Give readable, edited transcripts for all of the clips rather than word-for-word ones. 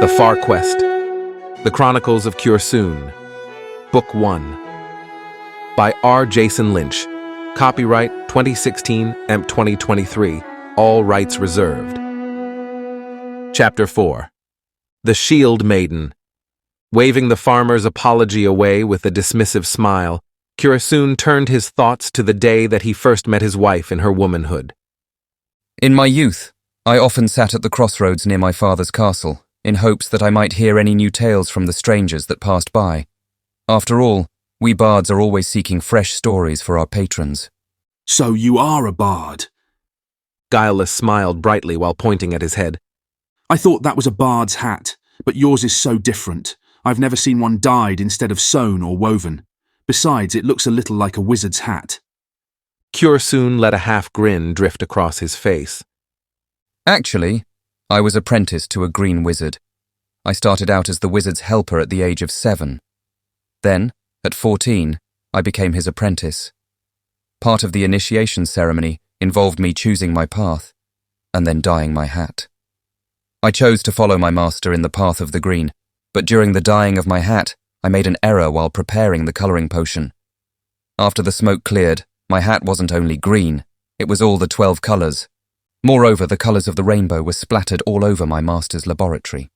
The Far Quest, The Chronicles of Cursoon, Book 1, by R. Jason Lynch, copyright 2016, EMP 2023, all rights reserved. Chapter 4, The Shield-Maiden. Waving the farmer's apology away with a dismissive smile, Cursoon turned his thoughts to the day that he first met his wife in her womanhood. In my youth, I often sat at the crossroads near my father's castle, in hopes that I might hear any new tales from the strangers that passed by. After all, we bards are always seeking fresh stories for our patrons. So you are a bard? Guileless smiled brightly while pointing at his head. I thought that was a bard's hat, but yours is so different. I've never seen one dyed instead of sewn or woven. Besides, it looks a little like a wizard's hat. Cursoon let a half-grin drift across his face. Actually, I was apprenticed to a green wizard. I started out as the wizard's helper at the age of 7. Then, at 14, I became his apprentice. Part of the initiation ceremony involved me choosing my path, and then dyeing my hat. I chose to follow my master in the path of the green, but during the dyeing of my hat, I made an error while preparing the colouring potion. After the smoke cleared, my hat wasn't only green, it was all the 12 colours. Moreover, the colours of the rainbow were splattered all over my master's laboratory.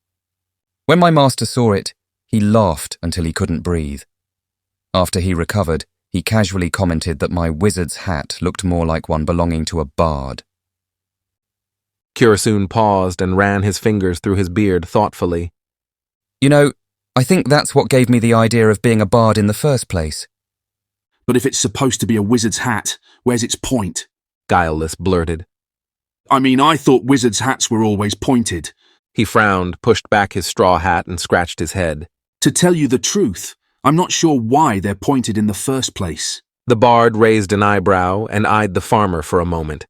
When my master saw it, he laughed until he couldn't breathe. After he recovered, he casually commented that my wizard's hat looked more like one belonging to a bard. Cursoon paused and ran his fingers through his beard thoughtfully. You know, I think that's what gave me the idea of being a bard in the first place. But if it's supposed to be a wizard's hat, where's its point? Guileless blurted. I mean, I thought wizards' hats were always pointed. He frowned, pushed back his straw hat, and scratched his head. To tell you the truth, I'm not sure why they're pointed in the first place. The bard raised an eyebrow and eyed the farmer for a moment.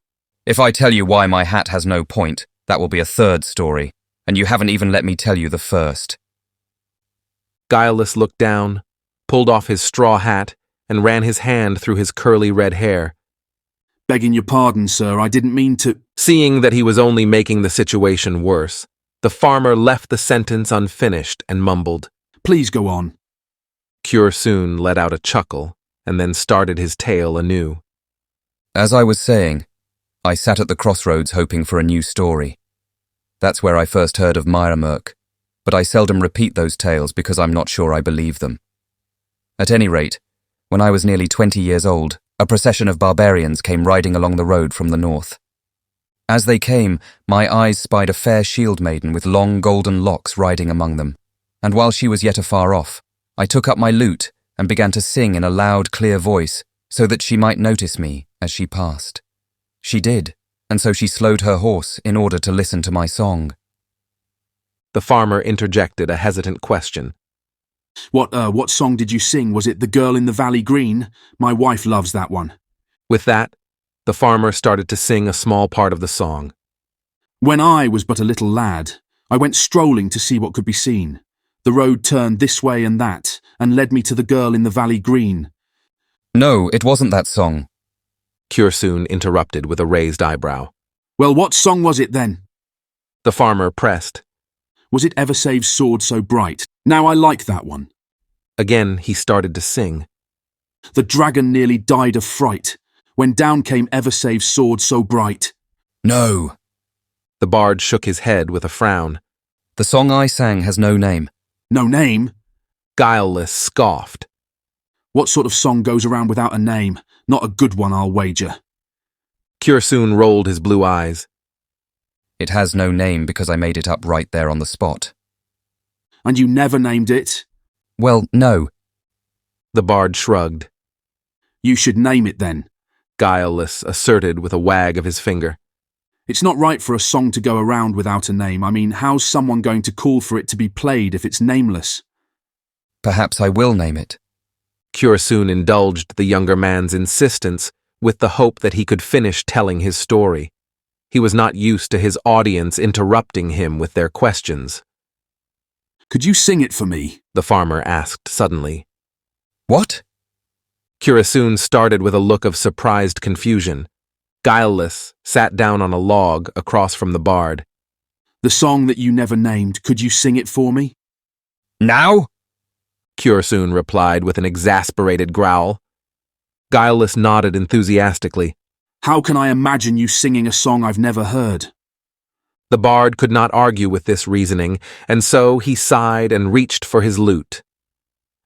If I tell you why my hat has no point, that will be a third story, and you haven't even let me tell you the first. Guileless looked down, pulled off his straw hat, and ran his hand through his curly red hair. Begging your pardon, sir, I didn't mean to— Seeing that he was only making the situation worse, the farmer left the sentence unfinished and mumbled. Please go on. Cursoon let out a chuckle, and then started his tale anew. As I was saying, I sat at the crossroads hoping for a new story. That's where I first heard of Myrmerk, but I seldom repeat those tales because I'm not sure I believe them. At any rate, when I was nearly 20 years old, a procession of barbarians came riding along the road from the north. As they came, my eyes spied a fair shield-maiden with long golden locks riding among them, and while she was yet afar off, I took up my lute and began to sing in a loud, clear voice so that she might notice me as she passed. She did, and so she slowed her horse in order to listen to my song. The farmer interjected a hesitant question. What song did you sing? Was it The Girl in the Valley Green? My wife loves that one. With that, the farmer started to sing a small part of the song. When I was but a little lad, I went strolling to see what could be seen. The road turned this way and that, and led me to the girl in the valley green. No, it wasn't that song. Cursoon interrupted with a raised eyebrow. Well, what song was it then? The farmer pressed. Was it Eversave's Sword So Bright? Now I like that one. Again he started to sing. The dragon nearly died of fright, when down came Eversave's sword so bright. No. The bard shook his head with a frown. The song I sang has no name. No name? Guileless scoffed. What sort of song goes around without a name? Not a good one, I'll wager. Cursoon rolled his blue eyes. It has no name because I made it up right there on the spot. And you never named it? Well, no. The bard shrugged. You should name it then. Guileless asserted with a wag of his finger. It's not right for a song to go around without a name. I mean, how's someone going to call for it to be played if it's nameless? Perhaps I will name it. Cursoon indulged the younger man's insistence with the hope that he could finish telling his story. He was not used to his audience interrupting him with their questions. Could you sing it for me? The farmer asked suddenly. What? Cursoon started with a look of surprised confusion. Guileless sat down on a log across from the bard. The song that you never named, could you sing it for me? Now? Kyosun replied with an exasperated growl. Guileless nodded enthusiastically. How can I imagine you singing a song I've never heard? The bard could not argue with this reasoning, and so he sighed and reached for his lute.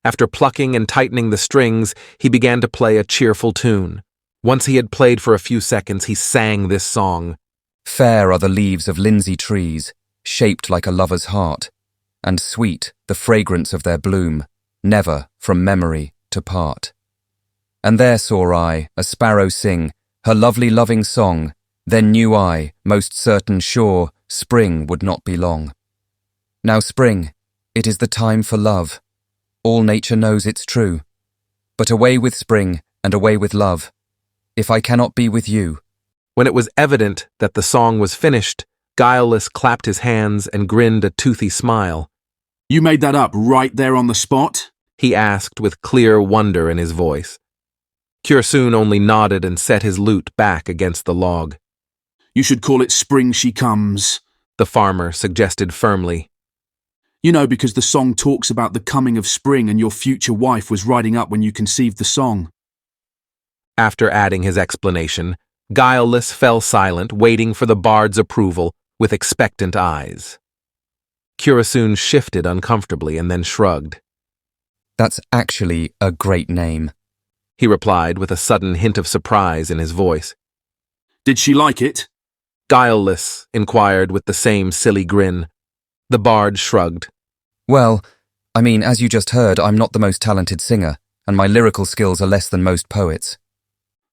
After plucking and tightening the strings, he began to play a cheerful tune. Once he had played for a few seconds, he sang this song. Fair are the leaves of linsey trees, shaped like a lover's heart, and sweet the fragrance of their bloom, never from memory to part. And there saw I a sparrow sing her lovely loving song, then knew I, most certain sure, spring would not be long. Now spring, it is the time for love. All nature knows it's true. But away with spring and away with love, if I cannot be with you. When it was evident that the song was finished, Guileless clapped his hands and grinned a toothy smile. You made that up right there on the spot? He asked with clear wonder in his voice. Kyosun only nodded and set his lute back against the log. You should call it Spring She Comes, the farmer suggested firmly. You know, because the song talks about the coming of spring and your future wife was riding up when you conceived the song. After adding his explanation, Guileless fell silent, waiting for the bard's approval with expectant eyes. Kyosun shifted uncomfortably and then shrugged. That's actually a great name, he replied with a sudden hint of surprise in his voice. Did she like it? Guileless inquired with the same silly grin. The bard shrugged. Well, I mean, as you just heard, I'm not the most talented singer, and my lyrical skills are less than most poets.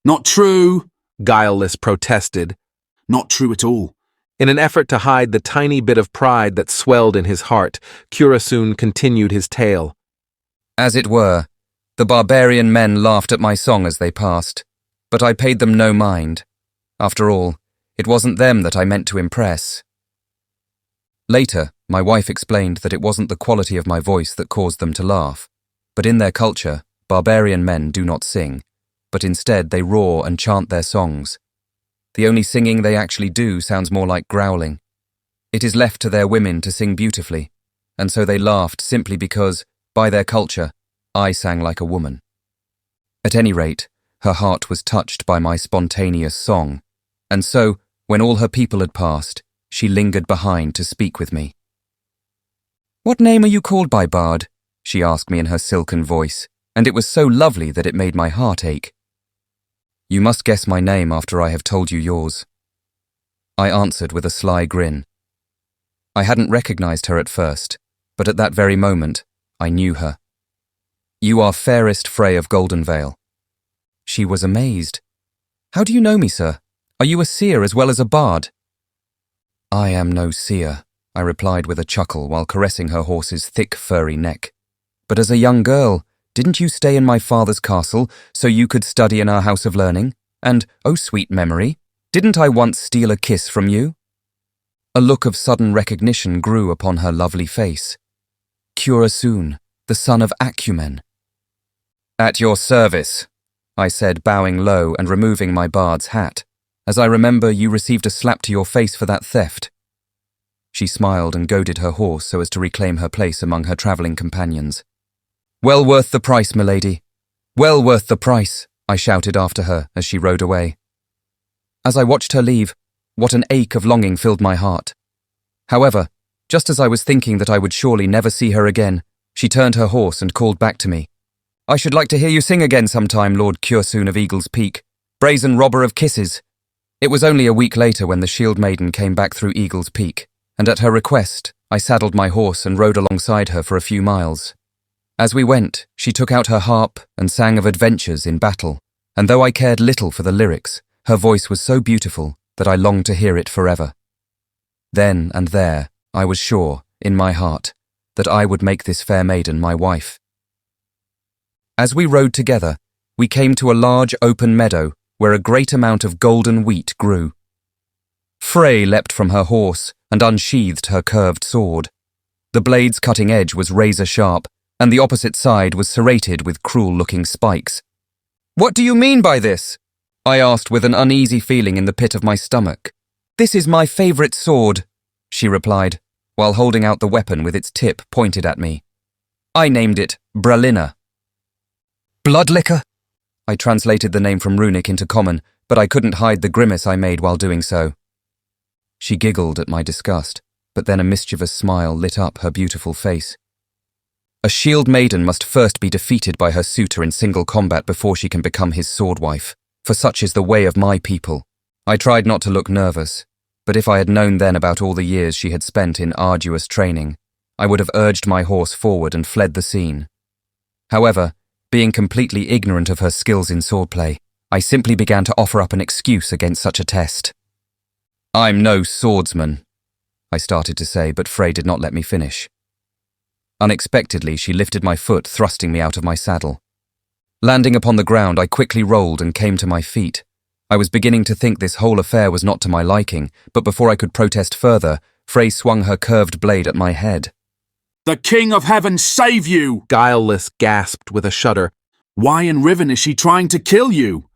Not true, Guileless protested. Not true at all. In an effort to hide the tiny bit of pride that swelled in his heart, Kyosun continued his tale. As it were, the barbarian men laughed at my song as they passed, but I paid them no mind. After all, it wasn't them that I meant to impress. Later, my wife explained that it wasn't the quality of my voice that caused them to laugh, but in their culture, barbarian men do not sing, but instead they roar and chant their songs. The only singing they actually do sounds more like growling. It is left to their women to sing beautifully, and so they laughed simply because, by their culture, I sang like a woman. At any rate, her heart was touched by my spontaneous song, and so, when all her people had passed, she lingered behind to speak with me. "What name are you called by, bard?" she asked me in her silken voice, and it was so lovely that it made my heart ache. "You must guess my name after I have told you yours." I answered with a sly grin. I hadn't recognized her at first, but at that very moment, I knew her. "You are fairest Frey of Goldenvale." She was amazed. "How do you know me, sir? Are you a seer as well as a bard?" "I am no seer," I replied with a chuckle while caressing her horse's thick, furry neck. "But as a young girl, didn't you stay in my father's castle so you could study in our house of learning? And, oh sweet memory, didn't I once steal a kiss from you?" A look of sudden recognition grew upon her lovely face. "Kyosun, the son of Acumen." "At your service," I said, bowing low and removing my bard's hat, "as I remember you received a slap to your face for that theft." She smiled and goaded her horse so as to reclaim her place among her travelling companions. "Well worth the price, milady. Well worth the price," I shouted after her as she rode away. As I watched her leave, what an ache of longing filled my heart. However, just as I was thinking that I would surely never see her again, she turned her horse and called back to me. "I should like to hear you sing again sometime, Lord Kyosun of Eagle's Peak, brazen robber of kisses." It was only a week later when the Shield-Maiden came back through Eagle's Peak, and at her request, I saddled my horse and rode alongside her for a few miles. As we went, she took out her harp and sang of adventures in battle, and though I cared little for the lyrics, her voice was so beautiful that I longed to hear it forever. Then and there, I was sure, in my heart, that I would make this fair maiden my wife. As we rode together, we came to a large open meadow where a great amount of golden wheat grew. Frey leapt from her horse and unsheathed her curved sword. The blade's cutting edge was razor-sharp, and the opposite side was serrated with cruel-looking spikes. "What do you mean by this?" I asked with an uneasy feeling in the pit of my stomach. "This is my favourite sword," she replied, while holding out the weapon with its tip pointed at me. I named it Bralina. Bloodlicker? I translated the name from Runic into Common, but I couldn't hide the grimace I made while doing so. She giggled at my disgust, but then a mischievous smile lit up her beautiful face. A Shield-Maiden must first be defeated by her suitor in single combat before she can become his swordwife, for such is the way of my people. I tried not to look nervous, but if I had known then about all the years she had spent in arduous training, I would have urged my horse forward and fled the scene. However, being completely ignorant of her skills in swordplay, I simply began to offer up an excuse against such a test. I'm no swordsman, I started to say, but Frey did not let me finish. Unexpectedly, she lifted my foot, thrusting me out of my saddle. Landing upon the ground, I quickly rolled and came to my feet. I was beginning to think this whole affair was not to my liking, but before I could protest further, Frey swung her curved blade at my head. The King of Heaven save you! Guileless gasped with a shudder. Why in Riven is she trying to kill you?